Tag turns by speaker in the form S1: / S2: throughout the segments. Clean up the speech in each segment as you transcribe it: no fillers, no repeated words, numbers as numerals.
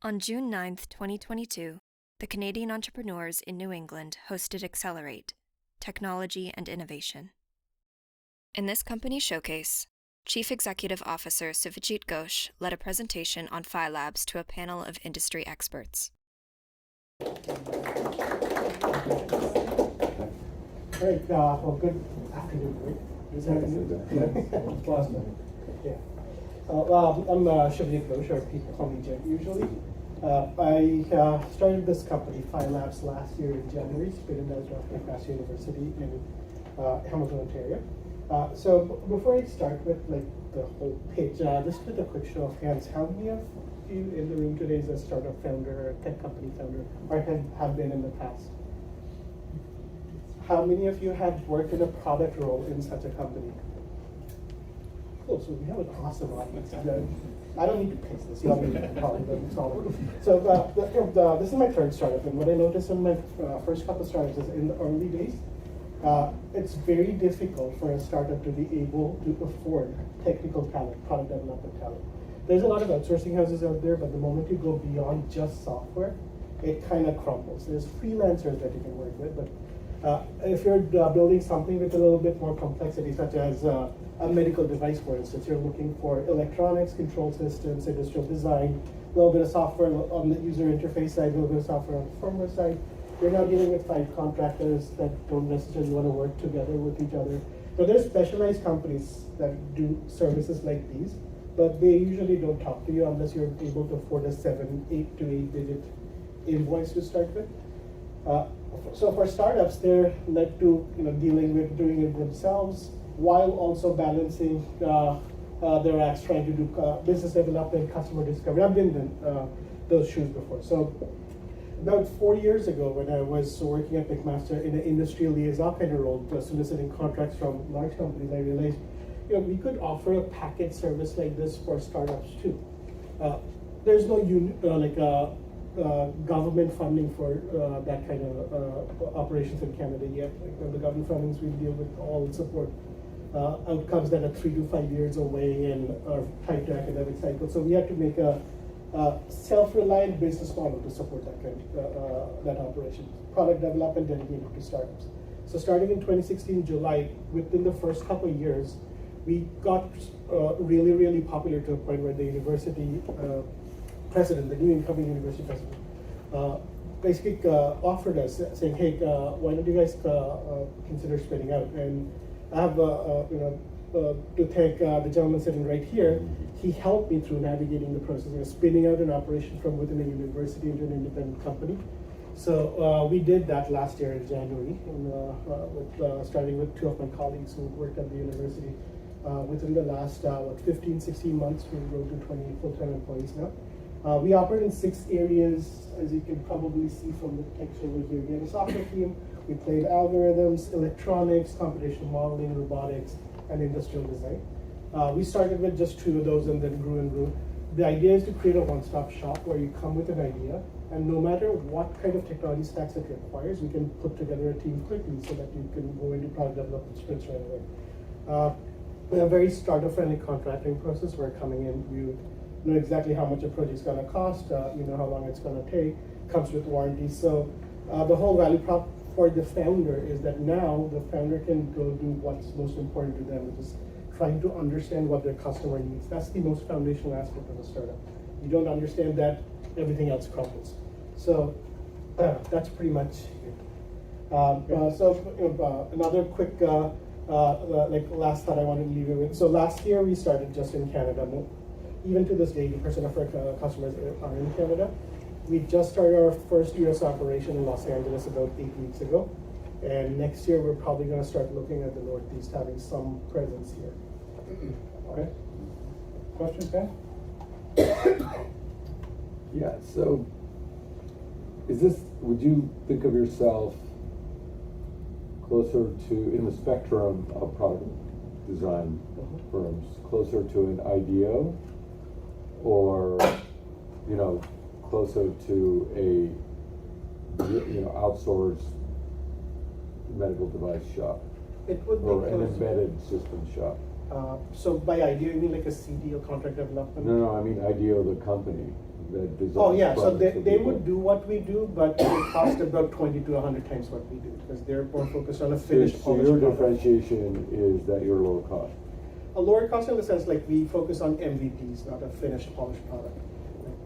S1: On June 9, 2022, the Canadian entrepreneurs in New England hosted Accelerate, Technology and Innovation. In this company showcase, Chief Executive Officer Suvojit Ghosh led a presentation on Fyelabs to a panel of industry experts.
S2: Great. Well, good afternoon. Right? Is that yeah. I'm Suvojit Ghosh, or people call me Jen usually. I started this company, Fyelabs, last year in January, spin out of McMaster University in Hamilton, Ontario. So before I start with the whole pitch, just with a quick show of hands, how many of you in the room today is a startup founder, or tech company founder, or have been in the past? How many of you have worked in a product role in such a company? Cool, so we have an awesome audience. I don't need to pitch this, y'all need to probably doesn't solve it. So this is my third startup, and what I noticed in my first couple of startups is in the early days, it's very difficult for a startup to be able to afford technical talent, product development talent. There's a lot of outsourcing houses out there, but the moment you go beyond just software, it kind of crumbles. There's freelancers that you can work with, but if you're building something with a little bit more complexity, such as a medical device, for instance, you're looking for electronics, control systems, industrial design, a little bit of software on the user interface side, a little bit of software on the firmware side. You're now dealing with 5 contractors that don't necessarily want to work together with each other. So there's specialized companies that do services like these, but they usually don't talk to you unless you're able to afford a 8 to 8 digit invoice to start with. So for startups, they're led to dealing with doing it themselves while also balancing their acts, trying to do business development, customer discovery. I've been in those shoes before. So about 4 years ago, when I was working at McMaster in an industrial liaison kind of role, soliciting contracts from large companies, I realized we could offer a package service like this for startups too. There's no government funding for that kind of operations in Canada yet. The government fundings we deal with all support outcomes that are 3 to 5 years away and are tied to academic cycles. So we had to make a self-reliant business model to support that kind that operation. Product development dedicated to startups. So starting in 2016 July, within the first couple of years, we got really, really popular to a point where the university president, the new incoming university president, basically offered us, saying, "Hey, why don't you guys consider spinning out?" And I have, to thank the gentleman sitting right here. He helped me through navigating the process of spinning out an operation from within a university into an independent company. So we did that last year in January, and starting with 2 of my colleagues who worked at the university. Within the last 15, 16 months, we've grown to 20 full-time employees now. We operate in 6 areas, as you can probably see from the text over here. We have a software team, we played algorithms, electronics, computational modeling, robotics, and industrial design. We started with just 2 of those and then grew and grew. The idea is to create a one-stop shop where you come with an idea, and no matter what kind of technology stacks it requires, we can put together a team quickly so that you can go into product development sprints right away. We have a very startup-friendly contracting process. We're coming in, you know exactly how much a project's going to cost, you know how long it's going to take, comes with warranty. So the whole value prop for the founder is that now the founder can go do what's most important to them, which is trying to understand what their customer needs. That's the most foundational aspect of a startup. You don't understand that, everything else crumbles. So that's pretty much it. Another quick last thought I wanted to leave you with. So last year we started just in Canada. Even to this day, 80% of our customers are in Canada. We just started our first US operation in Los Angeles about 8 weeks ago. And next year, we're probably going to start looking at the Northeast, having some presence here. Okay. Questions, Ben?
S3: Yeah, so would you think of yourself closer to, in the spectrum of product design firms, closer to an IDEO, or closer to a outsourced medical device shop?
S2: It would be
S3: or an embedded system shop.
S2: So by IDEO, you mean like a CD or contract development?
S3: No, I mean IDEO, the company. that design.
S2: Oh, yeah, so
S3: products for
S2: they
S3: people.
S2: would do what we do, but it costs about 20 to 100 times what we do, because they're more focused on a finished
S3: So
S2: polished
S3: your
S2: product.
S3: differentiation is that you're lower cost.
S2: A lower cost in the sense like we focus on MVPs, not a finished polished product. Like,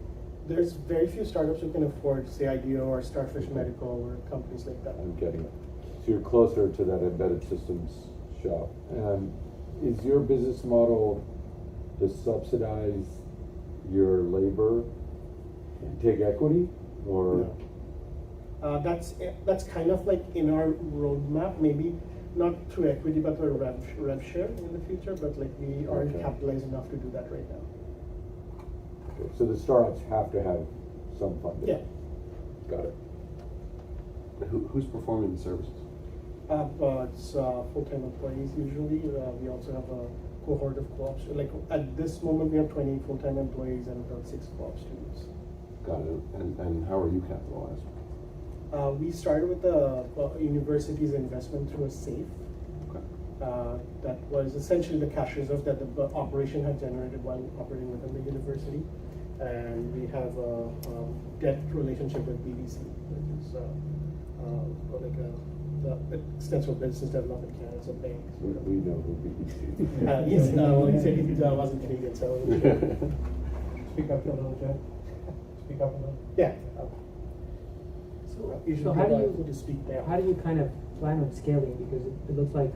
S2: there's very few startups who can afford, say, IDEO or Starfish Medical or companies like that.
S3: I'm getting it. So you're closer to that embedded systems shop. And is your business model to subsidize your labor and take equity, or?
S2: No. That's kind of like in our roadmap, maybe not through equity, but through rev share in the future, but like we aren't
S3: Okay.
S2: capitalized enough to do that right now.
S3: Okay, so the startups have to have some funding?
S2: Yeah.
S3: Got it.
S4: Who's performing the services?
S2: It's full-time employees usually. We also have a cohort of co-ops. Like at this moment, we have 20 full-time employees and about 6 co-op students.
S4: Got it. And how are you capitalized?
S2: We started with the university's investment through a SAFE.
S4: Okay.
S2: That was essentially the cash reserve that the operation had generated while operating within the university. And we have a debt relationship with BBC, which is the stands for Business Development Canada. It's a bank.
S3: We know who BBC.
S2: Yes, well, he said he wasn't Canadian, so.
S5: Speak up a little, Jeff. Speak up a little.
S2: Yeah.
S6: So how do you
S2: who to speak there?
S6: how do you kind of plan on scaling? Because it looks like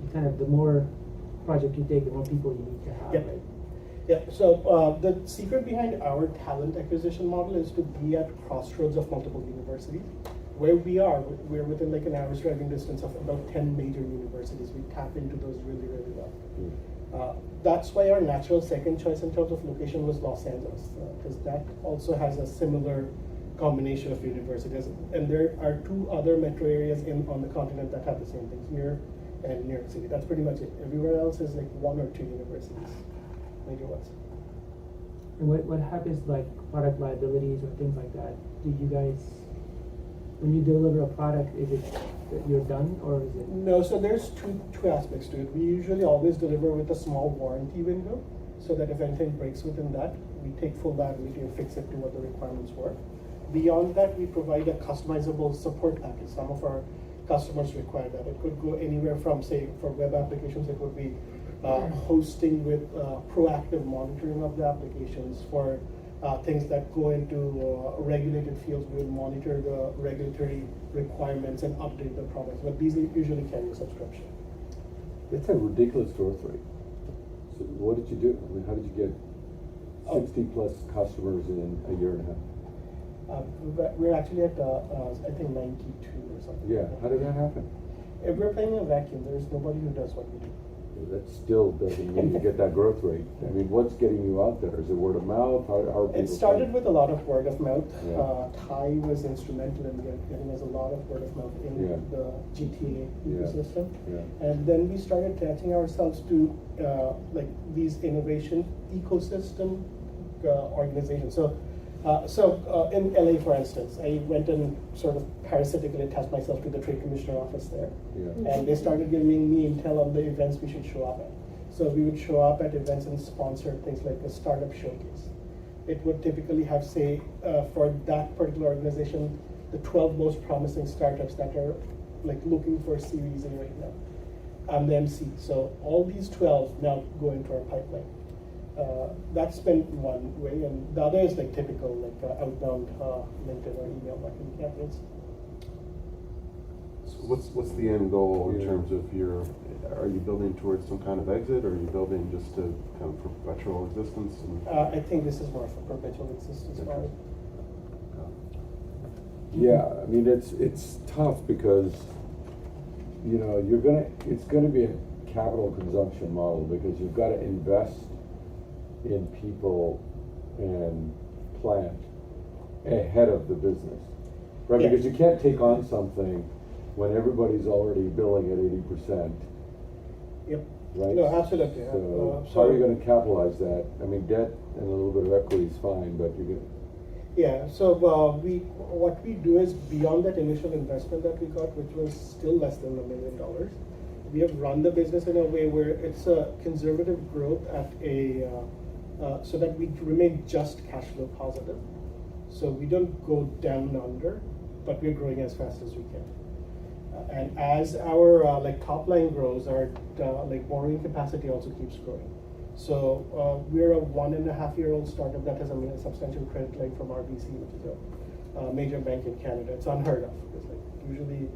S6: you kind of the more project you take, the more people you need to have,
S2: Yep.
S6: right?
S2: Yeah, so the secret behind our talent acquisition model is to be at crossroads of multiple universities. Where we are, we're within like an average driving distance of about 10 major universities. We tap into those really, really well. That's why our natural second choice in terms of location was Los Angeles, because that also has a similar combination of universities. And there are 2 other metro areas on the continent that have the same things, New York and New York City. That's pretty much it. Everywhere else is like 1 or 2 universities, major ones.
S6: And what happens like product liabilities or things like that? Do you guys, when you deliver a product, is it that you're done, or is it?
S2: No, so there's two aspects to it. We usually always deliver with a small warranty window, so that if anything breaks within that, we take full liability and fix it to what the requirements were. Beyond that, we provide a customizable support package. Some of our customers require that. It could go anywhere from, say, for web applications, it would be hosting with proactive monitoring of the applications. For things that go into regulated fields, we will monitor the regulatory requirements and update the products. But these usually carry a subscription.
S3: It's a ridiculous growth rate. So what did you do? I mean, how did you get 60 plus customers in a year and a half?
S2: We're actually at, I think, 92 or something.
S3: Yeah, how did that happen?
S2: If we're playing in a vacuum, there's nobody who does what we do.
S3: That still doesn't mean you get that growth rate. I mean, what's getting you out there? Is it word of mouth? How are people?
S2: It started with a lot of word of mouth.
S3: Yeah.
S2: Thai was instrumental in getting us a lot of word of mouth in
S3: Yeah.
S2: the GTA ecosystem.
S3: Yeah.
S2: And then we started attaching ourselves to like these innovation ecosystem organizations. So in LA, for instance, I went and sort of parasitically attached myself to the trade commissioner office there.
S3: Yeah.
S2: And they started giving me intel on the events we should show up at. So we would show up at events and sponsor things like a startup showcase. It would typically have, say, for that particular organization, the 12 most promising startups that are like looking for Series A right now. I'm the MC. So all these 12 now go into our pipeline. That's been one way, and the other is like typical, like outbound LinkedIn or email marketing campaigns.
S4: So what's the end goal in
S3: Yeah.
S4: terms of are you building towards some kind of exit, or are you building just to kind of perpetual existence?
S2: I think this is more of a perpetual existence model.
S3: Yeah, I mean, it's tough because, you know, it's gonna be a capital consumption model because you've got to invest in people and plant ahead of the business, right?
S2: Yeah.
S3: Because you can't take on something when everybody's already billing at 80%,
S2: Yep.
S3: right?
S2: No, absolutely.
S3: So how are you going to capitalize that? I mean, debt and a little bit of equity is fine, but you're going to.
S2: Yeah, so what we do is beyond that initial investment that we got, which was still less than $1 million, we have run the business in a way where it's a conservative growth at a so that we remain just cash flow positive. So we don't go down under, but we're growing as fast as we can. And as our like top line grows, our like borrowing capacity also keeps growing. So we're a 1.5-year-old startup that has a substantial credit line from RBC, which is a major bank in Canada. It's unheard of because like usually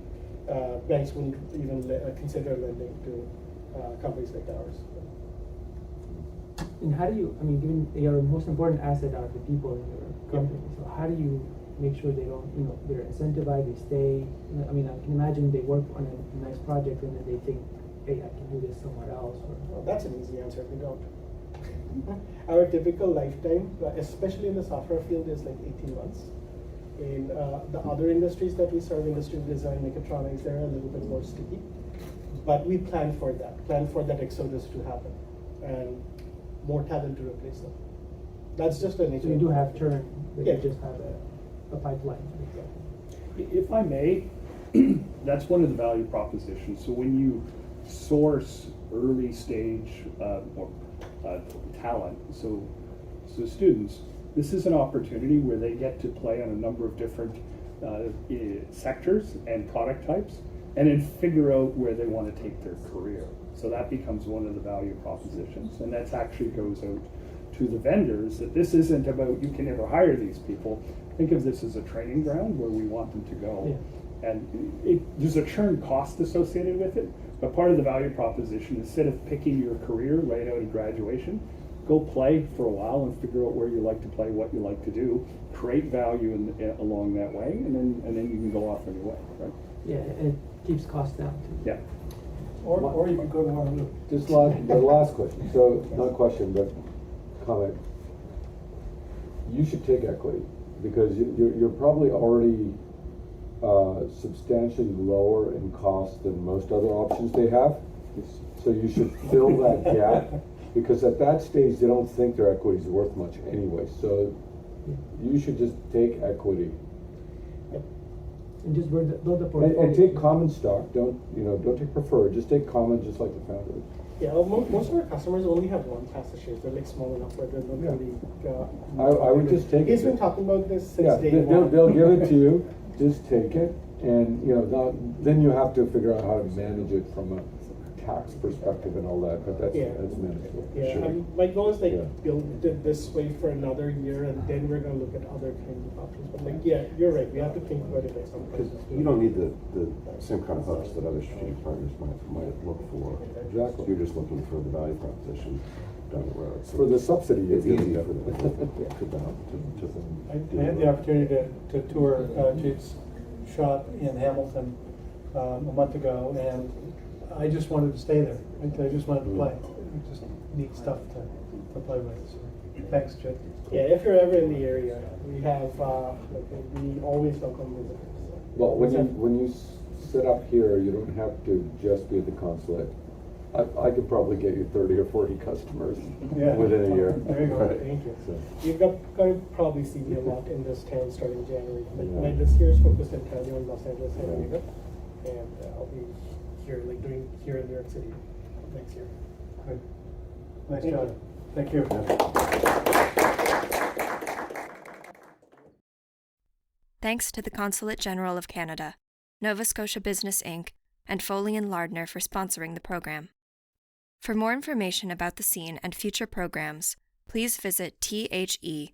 S2: banks wouldn't even consider lending to companies like ours.
S6: And how do you, I mean, given your most important asset are the people in your company, so how do you make sure they don't, you know, they're incentivized, they stay? I mean, I can imagine they work on a nice project and then they think, hey, I can do this somewhere else. Or...
S2: Well, that's an easy answer. We don't. Our typical lifetime, especially in the software field, is like 18 months. In the other industries that we serve, industrial design, mechatronics, they're a little bit more sticky. But we plan for that exodus to happen, and more talent to replace them. That's just the nature.
S6: So you do have churn, but
S2: Yeah.
S6: you just have a pipeline.
S7: If I may, that's one of the value propositions. So when you source early stage talent, so students, this is an opportunity where they get to play on a number of different sectors and product types, and then figure out where they want to take their career. So that becomes one of the value propositions, and that actually goes out to the vendors, that this isn't about you can never hire these people. Think of this as a training ground where we want them to go.
S6: Yeah.
S7: And there's a churn cost associated with it, but part of the value proposition, instead of picking your career right out of graduation, go play for a while and figure out where you like to play, what you like to do, create value along that way, and then you can go off on your way, right?
S6: Yeah, and it keeps costs down too.
S7: Yeah.
S5: Or you could go to Waterloo.
S3: Just the last question, so not question, but comment. You should take equity, because you're probably already substantially lower in cost than most other options they have. So you should fill that gap, because at that stage, they don't think their equity is worth much anyway. So you should just take equity.
S6: And just build the portfolio.
S3: And take common stock, don't take preferred, just take common, just like the founders.
S2: Yeah, well, most of our customers only have one class of shares. They're like small enough where they're not really.
S3: I would just take it.
S2: He's been talking about this since
S3: Yeah,
S2: day one.
S3: they'll give it to you, just take it, and then you have to figure out how to manage it from a tax perspective and all that, but that's manageable.
S2: Yeah,
S3: Sure.
S2: my goal is like
S3: Yeah.
S2: build it this way for another year, and then we're gonna look at other kinds of options. But like, yeah, you're right. We have to think about it at some point.
S4: Because you don't need the same kind of hooks that other strategic partners might look for.
S3: Exactly.
S4: You're just looking for the value proposition down the road. So
S3: For the subsidy,
S4: it's easy
S3: yeah.
S4: for them to
S5: I had the opportunity to tour Jake's shop in Hamilton a month ago, and I just wanted to stay there. I just wanted to play. Just neat stuff to play with. So, thanks, Jake.
S2: Yeah, if you're ever in the area, we have we always welcome visitors. So.
S3: Well, when you sit up here, you don't have to just be at the consulate. I could probably get you 30 or 40 customers within a year.
S5: There you go.
S2: Thank you.
S3: So,
S2: You've got to probably see me a lot in this town starting January. Like
S3: Yeah.
S2: this year is focused entirely on Los Angeles, San Diego, and I'll be here, like doing here in New York City next year.
S5: Good. Nice
S2: Thank
S5: job.
S2: you.
S5: Thank you.
S1: Thanks to the Consulate General of Canada, Nova Scotia Business Inc., and Foley and Lardner for sponsoring the program. For more information about the CENE and future programs, please visit thecene.org.